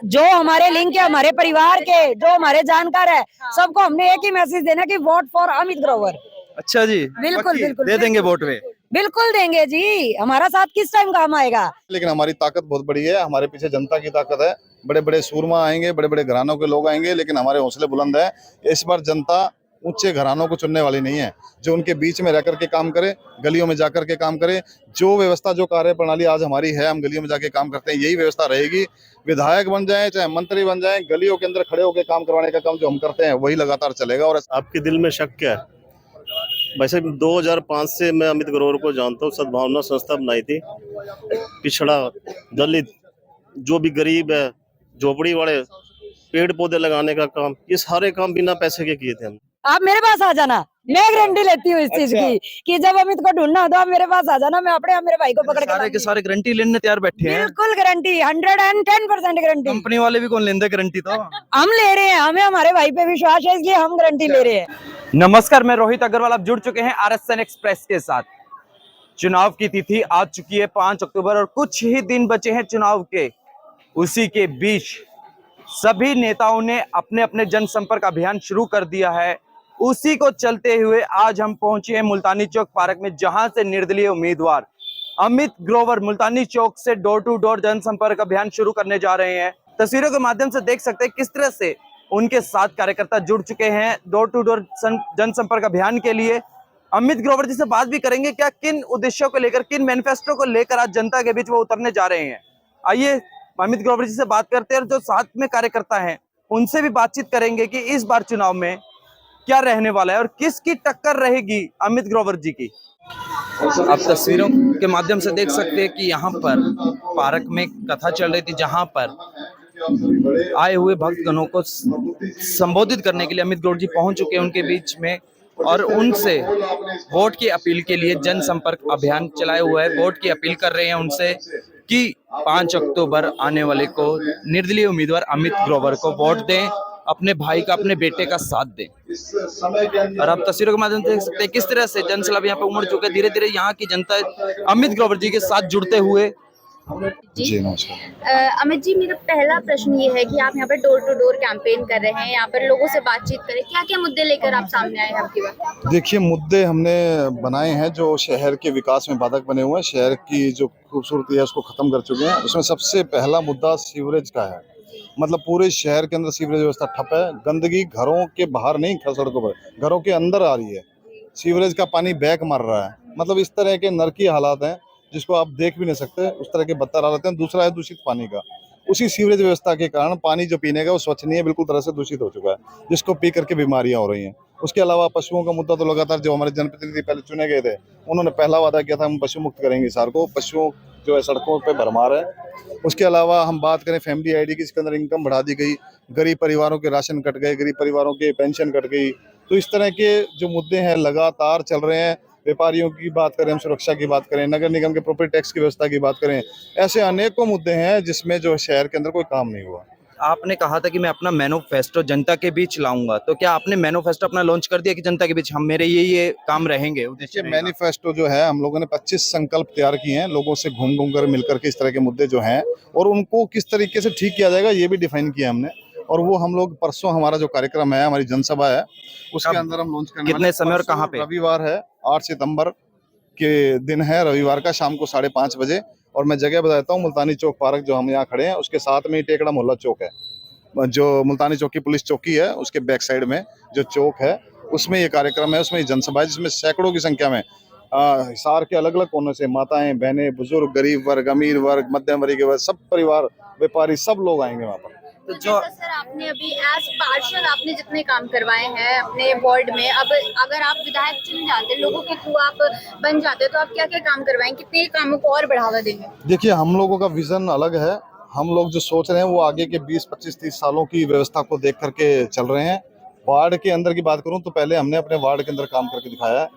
जो हमारे लिंक है, हमारे परिवार के, जो हमारे जानकार है, सबको हमने एक ही मैसेज देना कि वोट फॉर अमित ग्रोवर। अच्छा जी, बिल्कुल पक्की? बिल्कुल दे देंगे वोट वे? बिल्कुल देंगे जी, हमारा साथ किस टाइम काम आएगा। लेकिन हमारी ताकत बहुत बड़ी है, हमारे पीछे जनता की ताकत है। बड़े बड़े सूरमा आएंगे, बड़े बड़े घरानों के लोग आएंगे, लेकिन हमारे हौसले बुलंद है। इस बार जनता ऊंचे घरानों को चुनने वाली नहीं है, जो उनके बीच में रहकर के काम करे, गलियों में जाकर के काम करे। जो व्यवस्था, जो कार्य प्रणाली आज हमारी है, हम गलियों में जाके काम करते हैं, यही व्यवस्था रहेगी। विधायक बन जाए चाहे मंत्री बन जाए, गलियों के अंदर खड़े होकर काम करवाने का काम जो हम करते हैं वही लगातार चलेगा। और आपके दिल में शक क्या है? वैसे 2005 से मैं अमित ग्रोवर को जानता हूँ। सद्भावना संस्था बनाई थी, पिछड़ा, दलित, जो भी गरीब है, झोपड़ी वाले, पेड़ पौधे लगाने का काम, ये सारे काम बिना पैसे के किए थे हम। आप मेरे पास आ जाना, मैं गारंटी लेती हूँ इस चीज की कि जब अमित को ढूंढना हो तो आप मेरे पास आ जाना, मैं अपने आप मेरे भाई को पकड़ के सारे के सारे गारंटी लेने तैयार बैठे हैं। बिल्कुल गारंटी, 110% गारंटी। कंपनी वाले भी कौन लेंगे गारंटी? तो हम ले रहे हैं, हमें हमारे भाई पे विश्वास है, इसलिए हम गारंटी ले रहे हैं। नमस्कार, मैं रोहित अग्रवाल, आप जुड़ चुके हैं आरएसएन एक्सप्रेस के साथ। चुनाव की तिथि आ चुकी है 5 अक्टूबर और कुछ ही दिन बचे हैं चुनाव के। उसी के बीच सभी नेताओं ने अपने अपने जनसंपर्क अभियान शुरू कर दिया है। उसी को चलते हुए आज हम पहुंचे हैं मुल्तानी चौक पार्क में, जहां से निर्दलीय उम्मीदवार अमित ग्रोवर मुल्तानी चौक से डोर टू डोर जनसंपर्क अभियान शुरू करने जा रहे हैं। तस्वीरों के माध्यम से देख सकते हैं किस तरह से उनके साथ कार्यकर्ता जुड़ चुके हैं डोर टू डोर जनसंपर्क अभियान के लिए। अमित ग्रोवर जी से बात भी करेंगे, क्या किन उद्देश्यों को लेकर, किन मैनिफेस्टो को लेकर आज जनता के बीच वो उतरने जा रहे हैं। आइए अमित ग्रोवर जी से बात करते हैं और जो साथ में कार्यकर्ता हैं उनसे भी बातचीत करेंगे कि इस बार चुनाव में क्या रहने वाला है और किसकी टक्कर रहेगी अमित ग्रोवर जी की। आप तस्वीरों के माध्यम से देख सकते हैं कि यहाँ पर पार्क में कथा चल रही थी, जहाँ पर आए हुए भक्तगणों को संबोधित करने के लिए अमित ग्रोवर जी पहुंच चुके हैं उनके बीच में और उनसे वोट की अपील के लिए जनसंपर्क अभियान चलाए हुआ है। वोट की अपील कर रहे हैं उनसे कि 5 अक्टूबर आने वाले को निर्दलीय उम्मीदवार अमित ग्रोवर को वोट दें, अपने भाई का, अपने बेटे का साथ दें। और आप तस्वीरों के माध्यम से देख सकते हैं किस तरह से जनसैलाब यहाँ पे उमड़ चुके हैं। धीरे धीरे यहाँ की जनता अमित ग्रोवर जी के साथ जुड़ते हुए। जी नमस्कार। अमित जी, मेरा पहला प्रश्न ये है कि आप यहाँ पर डोर टू डोर कैंपेन कर रहे हैं, यहाँ पर लोगों से बातचीत करें, क्या क्या मुद्दे लेकर आप सामने आए हैं आपकी बात? देखिए, मुद्दे हमने बनाए हैं जो शहर के विकास में बाधक बने हुए हैं, शहर की जो खूबसूरती है उसको खत्म कर चुके हैं। उसमें सबसे पहला मुद्दा सीवरेज का है। मतलब पूरे शहर के अंदर सीवरेज व्यवस्था ठप है। गंदगी घरों के बाहर नहीं, सड़कों पर, घरों के अंदर आ रही है। सीवरेज का पानी बैक मार रहा है। मतलब इस तरह के नरकी हालात हैं जिसको आप देख भी नहीं सकते, उस तरह के बदतर हालत हैं। दूसरा है दूषित पानी का। उसी सीवरेज व्यवस्था के कारण पानी जो पीने का वो स्वच्छ नहीं है, बिल्कुल तरह से दूषित हो चुका है, जिसको पी करके बीमारियां हो रही हैं। उसके अलावा पशुओं का मुद्दा तो लगातार, जो हमारे जनप्रतिनिधि पहले चुने गए थे उन्होंने पहला वादा किया था हम पशु मुक्त करेंगे शहर को। पशुओं जो है सड़कों पे भरमार है। उसके अलावा हम बात करें फैमिली आईडी की, इसके अंदर इनकम बढ़ा दी गई, गरीब परिवारों के राशन कट गए, गरीब परिवारों के पेंशन कट गई। तो इस तरह के जो मुद्दे हैं लगातार चल रहे हैं। व्यापारियों की बात करें, हम सुरक्षा की बात करें, नगर निगम के प्रॉपर्टी टैक्स की व्यवस्था की बात करें, ऐसे अनेकों मुद्दे हैं जिसमें जो शहर के अंदर कोई काम नहीं हुआ। आपने कहा था कि मैं अपना मैनिफेस्टो जनता के बीच लाऊंगा, तो क्या आपने मैनिफेस्टो अपना लॉन्च कर दिया कि जनता के बीच हम मेरे ये काम रहेंगे? देखिए, मैनिफेस्टो जो है हम लोगों ने 25 संकल्प तैयार किए हैं, लोगों से घूम घूम कर मिलकर के इस तरह के मुद्दे जो हैं और उनको किस तरीके से ठीक किया जाएगा ये भी डिफाइन किया हमने। और वो हम लोग परसों, हमारा जो कार्यक्रम है, हमारी जनसभा है, उसके अंदर हम लॉन्च करने। कितने समय और कहाँ पे? रविवार है, 8 सितंबर के दिन है, रविवार का, शाम को 5:30 बजे। और मैं जगह बताता हूँ, मुल्तानी चौक पार्क जो हम यहाँ खड़े हैं उसके साथ में टेकड़ा मोहल्ला चौक है, जो मुल्तानी चौक की पुलिस चौकी है उसके बैक साइड में जो चौक है उसमें ये कार्यक्रम है। उसमें ये जनसभा है जिसमें सैकड़ों की संख्या में हिसार के अलग अलग कोनों से माताएं, बहनें, बुजुर्ग, गरीब वर्ग, अमीर वर्ग, मध्यम वर्ग के वर्ग, सब परिवार, व्यापारी, सब लोग आएंगे वहाँ पर। तो जो सर, आपने अभी एज पार्षद आपने जितने काम करवाए हैं अपने वार्ड में, अब अगर आप विधायक चुन जाते, लोगों के थ्रू आप बन जाते, तो आप क्या क्या काम करवाएं, कितने कामों को और बढ़ावा देंगे? देखिए, हम लोगों का विजन अलग है। हम लोग जो सोच रहे हैं वो आगे के 20, 25, 30 सालों की व्यवस्था को देख करके चल रहे हैं। वार्ड के अंदर की बात करूं तो पहले हमने अपने वार्ड के अंदर काम करके दिखाया है।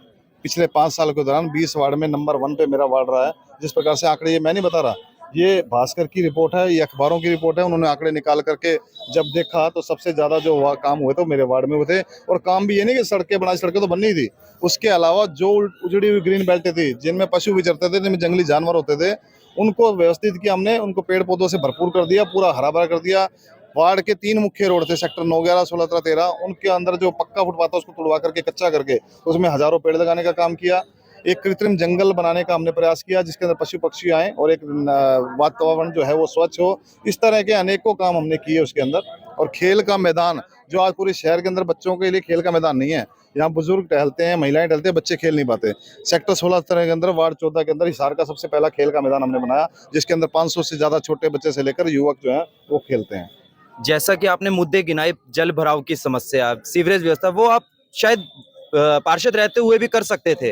पिछले 5 साल के दौरान 20 वार्ड में नंबर 1 पे मेरा वार्ड रहा है। जिस प्रकार से आंकड़े, ये मैं नहीं बता रहा, ये भास्कर की रिपोर्ट है, ये अखबारों की रिपोर्ट है। उन्होंने आंकड़े निकाल करके जब देखा तो सबसे ज्यादा जो काम हुए थे मेरे वार्ड में हुए थे। और काम भी ये नहीं कि सड़कें बनाई, सड़कें तो बननी थी, उसके अलावा जो उजड़ी हुई ग्रीन बेल्ट थी जिनमें पशु विचरते थे, जिनमें जंगली जानवर होते थे, उनको व्यवस्थित किया हमने, उनको पेड़ पौधों से भरपूर कर दिया, पूरा हरा भरा कर दिया। वार्ड के 3 मुख्य रोड थे, सेक्टर 9, 11, 16, 17, 13, उनके अंदर जो पक्का फुटपाथ था उसको तुड़वा करके कच्चा करके उसमें हजारों पेड़ लगाने का काम किया। एक कृत्रिम जंगल बनाने का हमने प्रयास किया जिसके अंदर पशु पक्षी आए और एक वातावरण जो है वो स्वच्छ हो। इस तरह के अनेकों काम हमने किए उसके अंदर। और खेल का मैदान जो आज पूरे शहर के अंदर बच्चों के लिए खेल का मैदान नहीं है, यहाँ बुजुर्ग टहलते हैं, महिलाएं टहलते हैं, बच्चे खेल नहीं पाते। सेक्टर 16 के अंदर, वार्ड 14 के अंदर हिसार का सबसे पहला खेल का मैदान हमने बनाया जिसके अंदर 500 से ज्यादा छोटे बच्चे से लेकर युवक जो है वो खेलते हैं। जैसा कि आपने मुद्दे गिनाए, जल भराव की समस्या, सीवरेज व्यवस्था, वो आप शायद पार्षद रहते हुए भी कर सकते थे,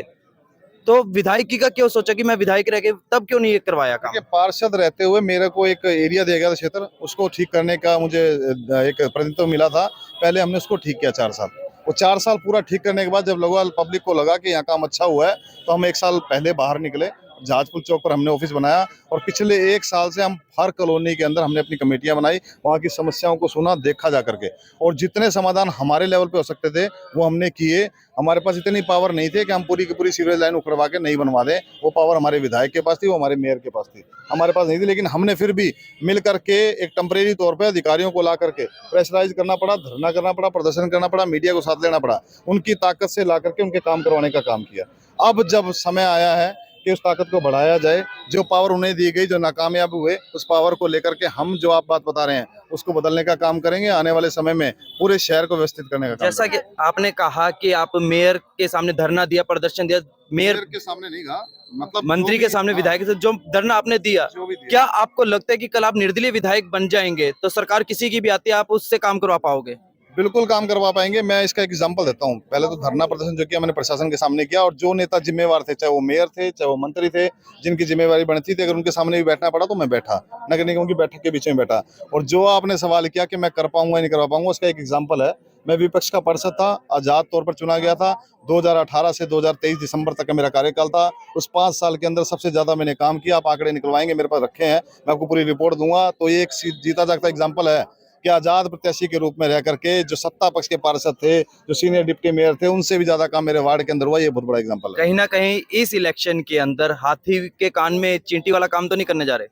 तो विधायकी का क्यों सोचा कि मैं विधायक रह के तब क्यों नहीं ये करवाया काम? देखिए, पार्षद रहते हुए मेरे को एक एरिया दिया गया था क्षेत्र, उसको ठीक करने का मुझे एक प्रतिनिधित्व मिला था। पहले हमने उसको ठीक किया 4 साल। वो 4 साल पूरा ठीक करने के बाद जब लोगों पब्लिक को लगा कि यहाँ काम अच्छा हुआ है तो हम 1 साल पहले बाहर निकले। जहाजपुर चौक पर हमने ऑफिस बनाया और पिछले 1 साल से हम हर कॉलोनी के अंदर हमने अपनी कमेटियां बनाई, वहाँ की समस्याओं को सुना, देखा जा करके, और जितने समाधान हमारे लेवल पे हो सकते थे वो हमने किए। हमारे पास इतनी पावर नहीं थी कि हम पूरी की पूरी सीवरेज लाइन उखड़वा के नहीं बनवा दें। वो पावर हमारे विधायक के पास थी, वो हमारे मेयर के पास थी, हमारे पास नहीं थी। लेकिन हमने फिर भी मिल करके एक टेम्परेरी तौर पर अधिकारियों को ला करके प्रेशराइज करना पड़ा, धरना करना पड़ा, प्रदर्शन करना पड़ा, मीडिया को साथ लेना पड़ा, उनकी ताकत से ला करके उनके काम करवाने का काम किया। अब जब समय आया है कि उस ताकत को बढ़ाया जाए, जो पावर उन्हें दी गई, जो नाकामयाब हुए, उस पावर को लेकर के हम जो आप बात बता रहे हैं उसको बदलने का काम करेंगे। आने वाले समय में पूरे शहर को व्यवस्थित करने का काम जैसा कि आपने कहा कि आप मेयर के सामने धरना दिया, प्रदर्शन दिया, मेयर के सामने नहीं कहा, मतलब मंत्री के सामने, विधायक से जो धरना आपने दिया, क्या आपको लगता है कि कल आप निर्दलीय विधायक बन जाएंगे तो सरकार किसी की भी आती है आप उससे काम करवा पाओगे? बिल्कुल काम करवा पाएंगे। मैं इसका एग्जांपल देता हूँ। पहले तो धरना प्रदर्शन जो किया मैंने प्रशासन के सामने किया, और जो नेता जिम्मेवार थे, चाहे वो मेयर थे, चाहे वो मंत्री थे, जिनकी जिम्मेवारी बनती थी, अगर उनके सामने भी बैठना पड़ा तो मैं बैठा, नगर निगम की बैठक के बीच में बैठा। और जो आपने सवाल किया कि मैं कर पाऊंगा नहीं करवा पाऊंगा, उसका एक एग्जाम्पल है। मैं विपक्ष का पार्षद था, आजाद तौर पर चुना गया था। 2018 से 2023 दिसंबर तक का मेरा कार्यकाल था। उस 5 साल के अंदर सबसे ज्यादा मैंने काम किया। आप आंकड़े निकलवाएंगे, मेरे पास रखे हैं, मैं आपको पूरी रिपोर्ट दूंगा। तो ये एक जीता जागता एग्जाम्पल है कि आजाद प्रत्याशी के रूप में रह करके जो सत्ता पक्ष के पार्षद थे, जो सीनियर डिप्टी मेयर थे, उनसे भी ज्यादा काम मेरे वार्ड के अंदर हुआ। ये बहुत बड़ा एग्जांपल है। कहीं ना कहीं इस इलेक्शन के अंदर हाथी के कान में चींटी वाला काम तो नहीं करने जा रहे?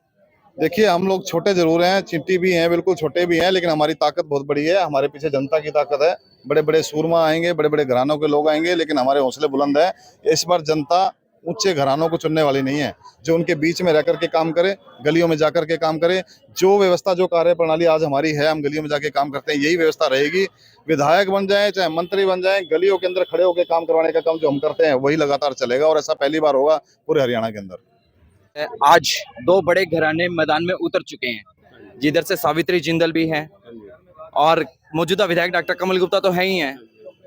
देखिए, हम लोग छोटे जरूर हैं, चिंटी भी हैं, बिल्कुल छोटे भी हैं, लेकिन हमारी ताकत बहुत बड़ी है। हमारे पीछे जनता की ताकत है। बड़े बड़े सूरमा आएंगे, बड़े बड़े घरानों के लोग आएंगे, लेकिन हमारे हौसले बुलंद है। इस बार जनता ऊंचे घरानों को चुनने वाली नहीं है, जो उनके बीच में रह करके काम करे, गलियों में जाकर के काम करे। जो व्यवस्था, जो कार्य प्रणाली आज हमारी है, हम गलियों में जाके काम करते हैं, यही व्यवस्था रहेगी। विधायक बन जाए चाहे मंत्री बन जाए, गलियों के अंदर खड़े होकर काम करवाने का काम जो हम करते हैं वही लगातार चलेगा, और ऐसा पहली बार होगा पूरे हरियाणा के अंदर। आज 2 बड़े घराने मैदान में उतर चुके हैं, जिधर से सावित्री जिंदल भी हैं और मौजूदा विधायक डॉक्टर कमल गुप्ता तो है ही हैं,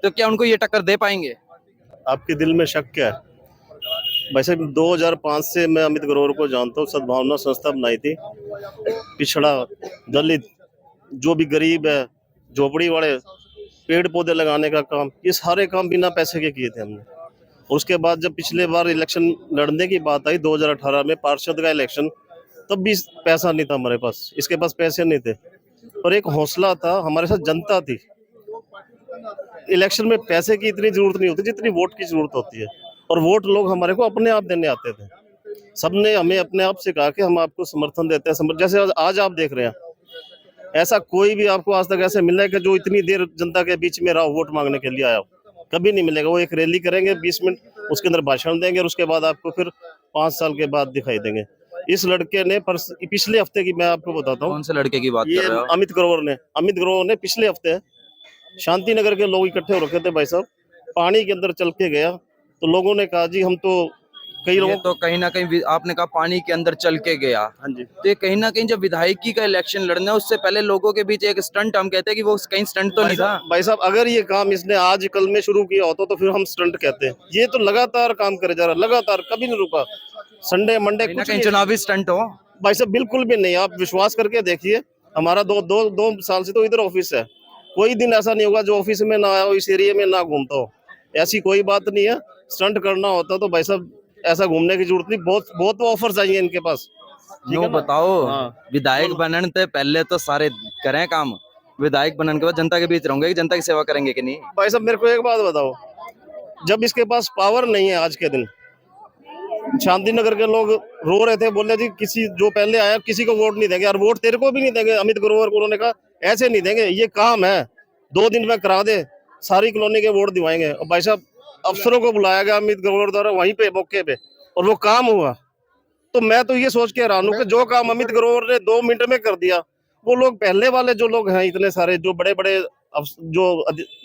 तो क्या उनको ये टक्कर दे पाएंगे? आपके दिल में शक क्या है? वैसे 2005 से मैं अमित ग्रोवर को जानता हूँ। सद्भावना संस्था बनाई थी, पिछड़ा, दलित, जो भी गरीब है, झोपड़ी वाले, पेड़ पौधे लगाने का काम, ये सारे काम बिना पैसे के किए थे हमने। उसके बाद जब पिछले बार इलेक्शन लड़ने की बात आई 2018 में, पार्षद का इलेक्शन, तब भी पैसा नहीं था हमारे पास, इसके पास पैसे नहीं थे, पर एक हौसला था, हमारे साथ जनता थी। इलेक्शन में पैसे की इतनी जरूरत नहीं होती जितनी वोट की जरूरत होती है, और वोट लोग हमारे को अपने आप देने आते थे। सबने हमें अपने आप से कहा कि हम आपको समर्थन देते हैं। जैसे आज आप देख रहे हैं, ऐसा कोई भी आपको आज तक ऐसे मिला है कि जो इतनी देर जनता के बीच में रहा वोट मांगने के लिए आया हो? कभी नहीं मिलेगा। वो एक रैली करेंगे 20 मिनट, उसके अंदर भाषण देंगे, और उसके बाद आपको फिर 5 साल के बाद दिखाई देंगे। इस लड़के ने पिछले हफ्ते की मैं आपको बताता हूँ, कौन से लड़के की बात ये कर रहे हो? अमित ग्रोवर ने पिछले हफ्ते शांति नगर के लोग इकट्ठे हो रखे थे भाई साहब, पानी के अंदर चल के गया, तो लोगों ने कहा जी हम तो कई लोगों, तो कहीं ना कहीं आपने कहा पानी के अंदर चल के गया, हाँ जी, तो ये कहीं ना कहीं जब विधायकी का इलेक्शन लड़ना है उससे पहले लोगों के बीच एक स्टंट, हम कहते हैं कि वो कहीं स्टंट तो नहीं था। भाई साहब अगर ये काम इसने आज कल में शुरू किया होता तो फिर हम स्टंट कहते हैं। ये तो लगातार काम करे जा रहा, लगातार, कभी नहीं रुका। संडे मंडे कहीं ना कुछ कहीं नहीं। चुनावी स्टंट हो भाई साहब बिल्कुल भी नहीं, आप विश्वास करके देखिए। हमारा दो साल से तो इधर ऑफिस है, कोई दिन ऐसा नहीं होगा जो ऑफिस में ना आया हो, इस एरिया में ना घूमता हो, ऐसी कोई बात नहीं है। स्टंट करना होता तो भाई साहब ऐसा घूमने की जरूरत नहीं, बहुत ऑफर्स आई है इनके पास। ठीक नो है ना? बताओ, हाँ। विधायक बनने से पहले तो सारे करें काम, विधायक बनने के बाद जनता के बीच रहोगे कि जनता की सेवा करेंगे कि नहीं? भाई साहब मेरे को एक बात बताओ, जब इसके पास पावर नहीं है आज के दिन, शांतिनगर के लोग रो रहे थे, बोले जी किसी जो पहले आया किसी को वोट नहीं देंगे, और वोट तेरे को भी नहीं देंगे अमित ग्रोवर को। उन्होंने कहा ऐसे नहीं देंगे, ये काम है, 2 दिन में करा दे, सारी कॉलोनी के वोट दिवाएंगे। और भाई साहब अफसरों को बुलाया गया अमित ग्रोवर द्वारा वहीं पे मौके पे, और वो काम हुआ। तो मैं तो ये सोच के हैरान हूँ कि जो काम अमित ग्रोवर ने 2 मिनट में कर दिया, वो लोग पहले वाले जो लोग हैं इतने सारे जो बड़े बड़े जो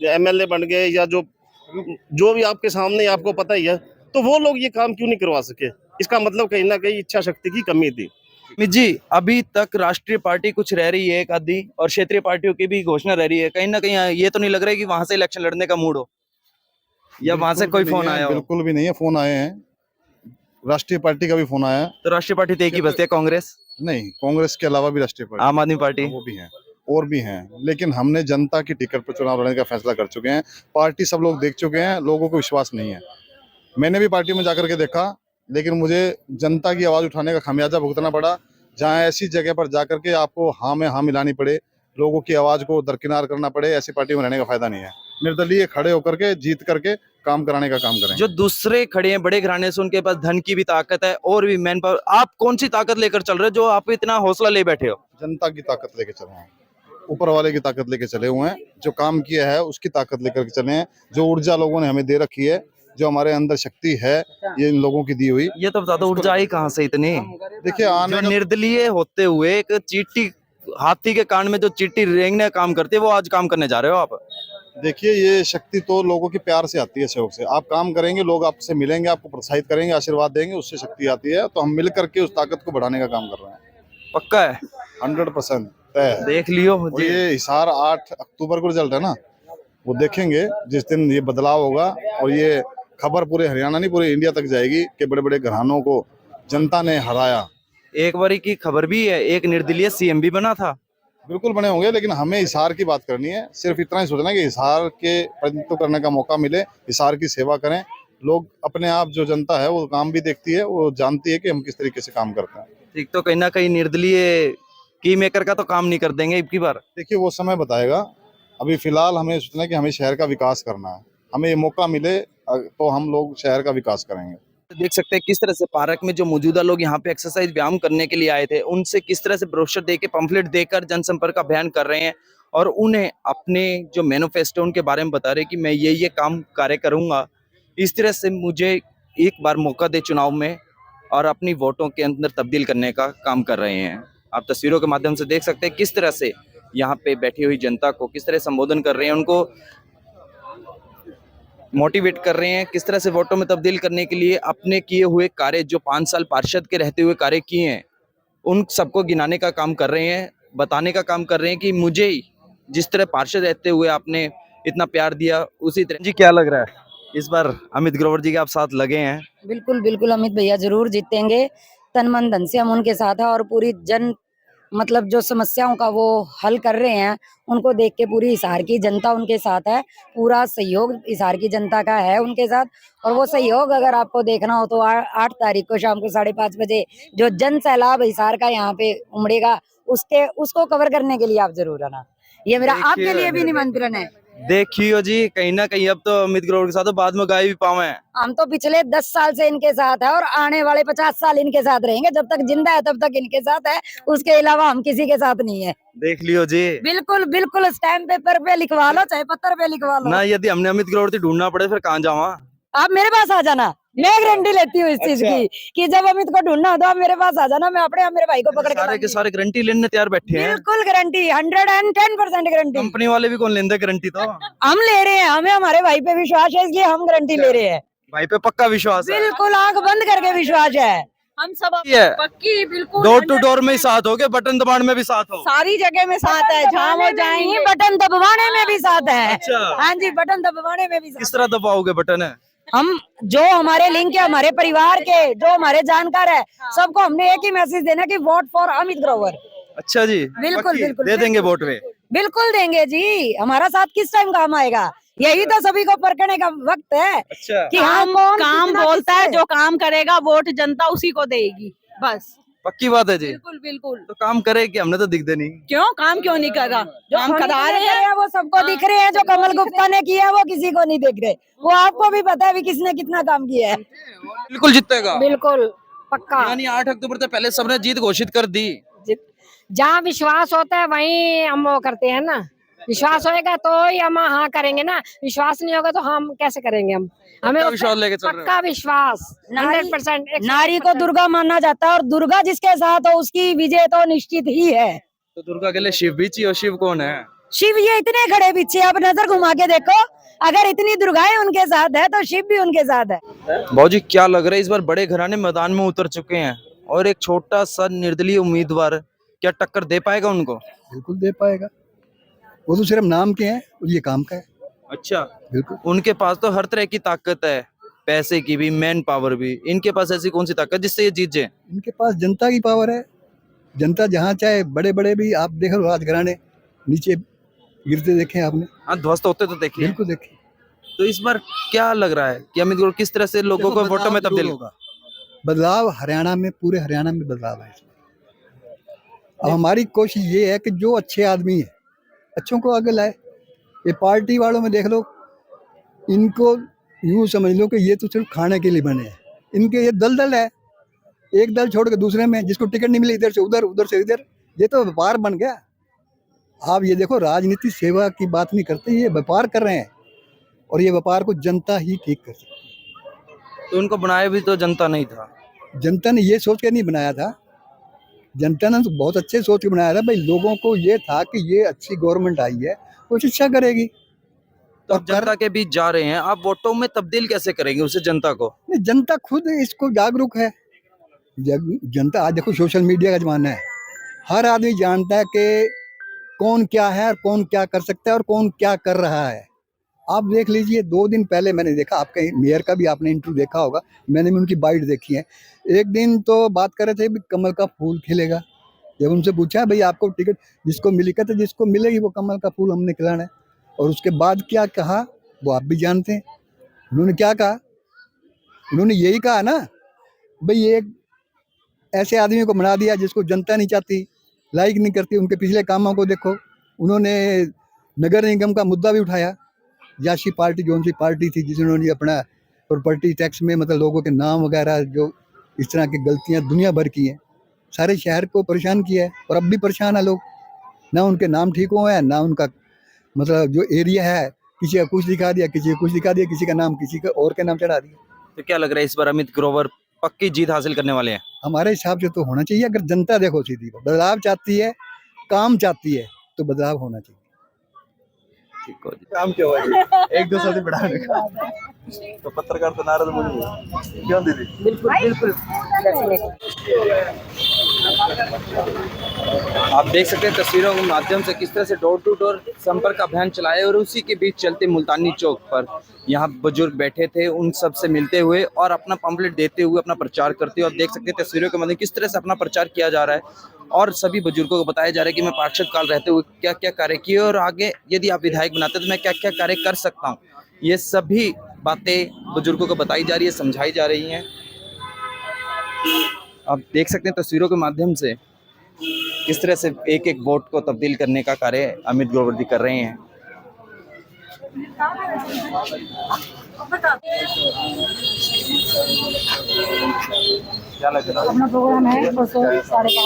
एमएलए बन गए या जो भी आपके सामने आपको पता ही है, तो वो लोग ये काम क्यों नहीं करवा सके? इसका मतलब कहीं ना कहीं इच्छा शक्ति की कमी थी। अमित जी, अभी तक राष्ट्रीय पार्टी कुछ रह रही है एक आधी, और क्षेत्रीय पार्टियों की भी घोषणा रह रही है। कहीं ना कहीं ये तो नहीं लग रहा है कि वहां से इलेक्शन लड़ने का मूड हो, या वहां से कोई फोन आया हो? बिल्कुल भी नहीं है, फोन आए हैं, राष्ट्रीय पार्टी का भी फोन आया है। तो राष्ट्रीय पार्टी तो एक ही बचती है, कांग्रेस, नहीं, कांग्रेस के अलावा भी राष्ट्रीय पार्टी, आम आदमी पार्टी। वो भी हैं और भी हैं, लेकिन हमने जनता की टिकट पर चुनाव लड़ने का फैसला कर चुके हैं। पार्टी सब लोग देख चुके हैं, लोगों को विश्वास नहीं है। मैंने भी पार्टी में जाकर के देखा, लेकिन मुझे जनता की आवाज उठाने का खामियाजा भुगतना पड़ा। जहां ऐसी जगह पर जाकर के आपको हाँ में हाँ मिलानी पड़े, लोगों की आवाज को दरकिनार करना पड़े, ऐसी पार्टी में रहने का फायदा नहीं है। निर्दलीय खड़े होकर के जीत करके काम कराने का काम करें। जो दूसरे खड़े हैं बड़े घराने से, उनके पास धन की भी ताकत है और भी मैन पावर। आप कौन सी ताकत लेकर चल रहे हो जो आप इतना हौसला ले बैठे हो? जनता की ताकत लेके चले हैं, ऊपर वाले की ताकत लेके चले हुए हैं। जो काम किया है उसकी ताकत लेकर के चले हैं। जो ऊर्जा लोगों ने हमें दे रखी है, जो हमारे अंदर शक्ति है, ये इन लोगों की दी हुई। ये तो बता दो, ऊर्जा आई कहाँ से इतनी? देखिए आने जो निर्दलीय होते हुए एक चींटी, हाथी के कान में जो चींटी रेंगने काम करती है, वो आज काम करने जा रहे हो आप। देखिए ये शक्ति तो लोगों के प्यार से आती है, सहयोग से। आप काम करेंगे, लोग आपसे मिलेंगे, आपको प्रोत्साहित करेंगे, आशीर्वाद देंगे, उससे शक्ति आती है। तो हम मिल करके उस ताकत को बढ़ाने का काम कर रहे हैं। पक्का है? 100% तय है। देख लियो और ये हिसार 8 अक्टूबर को रिजल्ट है ना, वो देखेंगे जिस दिन ये बदलाव होगा। और ये खबर पूरे हरियाणा नहीं, पूरे इंडिया तक जाएगी कि बड़े बड़े घरानों को जनता ने हराया। एक बारी की खबर भी है, एक निर्दलीय सीएम भी बना था। बिल्कुल बने होंगे, लेकिन हमें हिसार की बात करनी है। सिर्फ इतना ही सोचना है कि हिसार के प्रतिनिधित्व करने का मौका मिले, हिसार की सेवा करें। लोग अपने आप, जो जनता है वो काम भी देखती है, वो जानती है कि हम किस तरीके से काम करते हैं। ठीक, तो कहीं ना कहीं निर्दलीय की मेकर का तो काम नहीं कर देंगे इब की बार। देखिए वो समय बताएगा। अभी फिलहाल हमें सोचना है कि हमें शहर का विकास करना है। हमें ये मौका मिले तो हम लोग शहर का विकास करेंगे। देख सकते हैं किस तरह से पार्क में जो मौजूदा लोग यहाँ पे एक्सरसाइज व्यायाम करने के लिए आए थे, उनसे किस तरह से ब्रोशर देके, पंफलेट देकर जनसंपर्क अभियान कर रहे हैं, और उन्हें अपने जो मैनिफेस्टो उनके बारे में बता रहे हैं कि मैं ये काम कार्य करूंगा। इस तरह से मुझे एक बार मौका दे चुनाव में, और अपनी वोटों के अंदर तब्दील करने का काम कर रहे हैं। आप तस्वीरों के माध्यम से देख सकते हैं किस तरह से यहाँ पे बैठी हुई जनता को किस तरह संबोधन कर रहे हैं, उनको मोटिवेट कर रहे हैं, किस तरह से वोटों में तब्दील करने के लिए अपने किए हुए कार्य, जो 5 साल पार्षद के रहते हुए कार्य किए हैं, उन सबको गिनाने का काम कर रहे हैं, बताने का काम कर रहे हैं कि मुझे जिस तरह पार्षद रहते हुए आपने इतना प्यार दिया, उसी तरह। जी, क्या लग रहा है इस बार अमित ग्रोवर जी के आप साथ लगे हैं? बिल्कुल बिल्कुल, अमित भैया जरूर जीतेंगे। तन मन धन से हम उनके साथ हैं, और पूरी मतलब जो समस्याओं का वो हल कर रहे हैं, उनको देख के पूरी हिसार की जनता उनके साथ है। पूरा सहयोग हिसार की जनता का है उनके साथ। और वो सहयोग अगर आपको देखना हो तो 8 तारीख को शाम को 5:30 बजे जो जन सैलाब हिसार का यहाँ पे उमड़ेगा, उसको कवर करने के लिए आप जरूर आना। ये मेरा आपके लिए भी निमंत्रण है। देखियो जी, कहीं ना कहीं अब तो अमित ग्रोवर के साथ तो बाद में गाय भी पावे हैं। हम तो पिछले 10 साल से इनके साथ है, और आने वाले 50 साल इनके साथ रहेंगे। जब तक जिंदा है तब तक इनके साथ है, उसके अलावा हम किसी के साथ नहीं है। देख लियो जी। बिल्कुल बिल्कुल, स्टैम्प पेपर पे लिखवा लो, चाहे पत्थर पे लिखवा लो ना, यदि हमने अमित ग्रोवर से ढूंढना पड़े फिर कहाँ जावा? आप मेरे पास आ जाना। मैं गारंटी लेती हूँ इस चीज अच्छा। की कि जब अमित को ढूंढना हो तो आप मेरे पास आ जाना। मैं अपने आप मेरे भाई को पकड़ के सारे के सारे गारंटी लेने तैयार बैठे हैं। बिल्कुल गारंटी, 110% गारंटी। कंपनी वाले भी कौन लेंदे गारंटी? तो हम ले रहे हैं, हमें हमारे भाई पे विश्वास है, इसलिए हम गारंटी ले रहे हैं। भाई पे पक्का विश्वास है? बिल्कुल, आंख बंद करके विश्वास है। हम सब ये पक्की बिल्कुल डोर टू डोर में ही साथ हो गए, बटन दबाने में भी साथ हो, सारी जगह में साथ है, जहाँ वो जाएंगे। बटन दबाने में भी साथ है। अच्छा। हाँ जी, बटन दबाने में भी साथ। किस तरह दबाओगे बटन है? हम जो हमारे लिंक है, हमारे परिवार के जो हमारे जानकार है, सबको हमने एक ही मैसेज देना कि वोट फॉर अमित ग्रोवर। अच्छा जी, बिल्कुल पक्की? बिल्कुल दे देंगे वोट में? बिल्कुल देंगे जी। हमारा साथ किस टाइम काम आएगा, यही तो सभी को परखने का वक्त है। अच्छा। कि हाँ, कौन काम कितना बोलता है, किससे। जो काम करेगा वोट जनता उसी को देगी, बस। पक्की बात है जी। बिल्कुल बिल्कुल। तो काम करे कि हमने तो दिखते नहीं। क्यों काम क्यों नहीं कर रहा? जो हम करा कितने रहे करे हैं हैं वो सबको दिख रहे हैं, जो कमल गुप्ता ने किया है वो किसी को नहीं दिख रहे। वो आपको भी पता है भी किसने कितना काम किया है। बिल्कुल जीतेगा। बिल्कुल पक्का। यानी 8 अक्टूबर से पहले सबने जीत घोषित कर दी। जहाँ विश्वास होता है वहीं हम वो करते हैं ना। विश्वास होएगा तो ही हम हाँ करेंगे ना, विश्वास नहीं होगा तो हम कैसे करेंगे? हम हमें पक्का विश्वास लेके चल रहे हो? पक्का विश्वास नारी- 100%। नारी को दुर्गा माना जाता है और दुर्गा जिसके साथ हो उसकी विजय तो निश्चित ही है। तो दुर्गा के लिए शिव भी चाहिए, और शिव कौन है? शिव ये इतने खड़े पीछे, आप नजर घुमा के देखो, अगर इतनी दुर्गाएं उनके साथ है तो शिव भी उनके साथ है। बाबूजी क्या लग रहा है इस बार बड़े घराने मैदान में उतर चुके हैं और एक छोटा सा निर्दलीय उम्मीदवार क्या टक्कर दे पाएगा उनको? बिल्कुल दे पाएगा। वो तो सिर्फ नाम के हैं और ये काम का है। अच्छा, बिल्कुल। उनके पास तो हर तरह की ताकत है, पैसे की भी, मैन पावर भी। इनके पास ऐसी कौन सी ताकत जिससे ये जीत जाए? इनके पास जनता की पावर है। जनता जहाँ चाहे, बड़े बड़े भी आप देखो राजघराने नीचे गिरते देखे आपने? हाँ, ध्वस्त होते तो देखिए। बिल्कुल देखे। तो इस बार क्या लग रहा है कि अमित गुरु किस तरह से लोगों को वोटों में तब्दील होगा? बदलाव हरियाणा में, पूरे हरियाणा में बदलाव है। अब हमारी कोशिश ये है कि जो अच्छे आदमी है अच्छों को आगे लाए। ये पार्टी वालों में देख लो, इनको यूं समझ लो कि ये तो सिर्फ खाने के लिए बने हैं। इनके ये दल है, एक दल छोड़ के दूसरे में, जिसको टिकट नहीं मिली इधर से उधर, उधर से इधर, ये तो व्यापार बन गया। आप ये देखो, राजनीति सेवा की बात नहीं करते, ये व्यापार कर रहे हैं और ये व्यापार को जनता ही ठीक कर सकती है। तो उनको बनाया भी तो जनता नहीं था। जनता ने ये सोच के नहीं बनाया था, जनता ने तो बहुत अच्छे सोच के बनाया था। भाई लोगों को ये था कि ये अच्छी गवर्नमेंट आई है, कुछ अच्छा करेगी। तो अब जनता के बीच जा रहे हैं, आप वोटों में तब्दील कैसे करेंगे उसे जनता को? नहीं, जनता खुद इसको जागरूक है। जनता आज देखो, सोशल मीडिया का जमाना है, हर आदमी जानता है कि कौन क्या है और कौन क्या कर सकता है और कौन क्या कर रहा है। आप देख लीजिए, 2 दिन पहले मैंने देखा, आपके मेयर का भी आपने इंटरव्यू देखा होगा, मैंने भी उनकी बाइट देखी है। एक दिन तो बात कर रहे थे भी कमल का फूल खिलेगा। जब उनसे पूछा भाई आपको टिकट जिसको मिली, कहते जिसको मिलेगी वो कमल का फूल हमने खिलाना है। और उसके बाद क्या कहा वो आप भी जानते हैं। उन्होंने क्या कहा? उन्होंने यही कहा ना भाई एक ऐसे आदमी को बना दिया जिसको जनता नहीं चाहती, लाइक नहीं करती। उनके पिछले कामों को देखो। उन्होंने नगर निगम का मुद्दा भी उठाया। याशी पार्टी जो उनकी पार्टी थी जिन्होंने अपना प्रॉपर्टी टैक्स में मतलब लोगों के नाम वगैरह जो इस तरह की गलतियां दुनिया भर की हैं, सारे शहर को परेशान किया है और अब भी परेशान है लोग। ना उनके नाम ठीक हुए हैं, ना उनका मतलब जो एरिया है, किसी का कुछ दिखा दिया, किसी का कुछ दिखा दिया, किसी का नाम किसी का और के नाम चढ़ा दिया। तो क्या लग रहा है इस बार अमित ग्रोवर पक्की जीत हासिल करने वाले हैं? हमारे हिसाब से तो होना चाहिए। अगर जनता देखो सीधी बदलाव चाहती है, काम चाहती है, तो बदलाव होना चाहिए। ठीक हो जी। काम क्या हुआ? एक दो साथी बढ़ाने का तो पत्रकार तो नाराज बोली क्यों दीदी? बिल्कुल बिल्कुल। आप देख सकते हैं तस्वीरों के माध्यम से किस तरह से डोर टू डोर संपर्क अभियान चलाए और उसी के बीच चलते मुल्तानी चौक पर यहाँ बुजुर्ग बैठे थे, उन सब से मिलते हुए और अपना पंपलेट देते हुए अपना प्रचार करते हुए। आप देख सकते हैं तस्वीरों के माध्यम किस तरह से अपना प्रचार किया जा रहा है और सभी बुजुर्गों को बताया जा रहा है कि मैं पार्षद काल रहते हुए क्या क्या कार्य किए और आगे यदि आप विधायक बनाते तो मैं क्या क्या कार्य कर सकता हूँ। ये सभी बातें बुजुर्गों को बताई जा रही है, समझाई जा रही हैं। आप देख सकते हैं तस्वीरों के माध्यम से किस तरह से एक एक वोट को तब्दील करने का कार्य अमित ग्रोवर जी कर रहे हैं। क्या लग रहा है? अपना प्रोग्राम है परसों 5:30।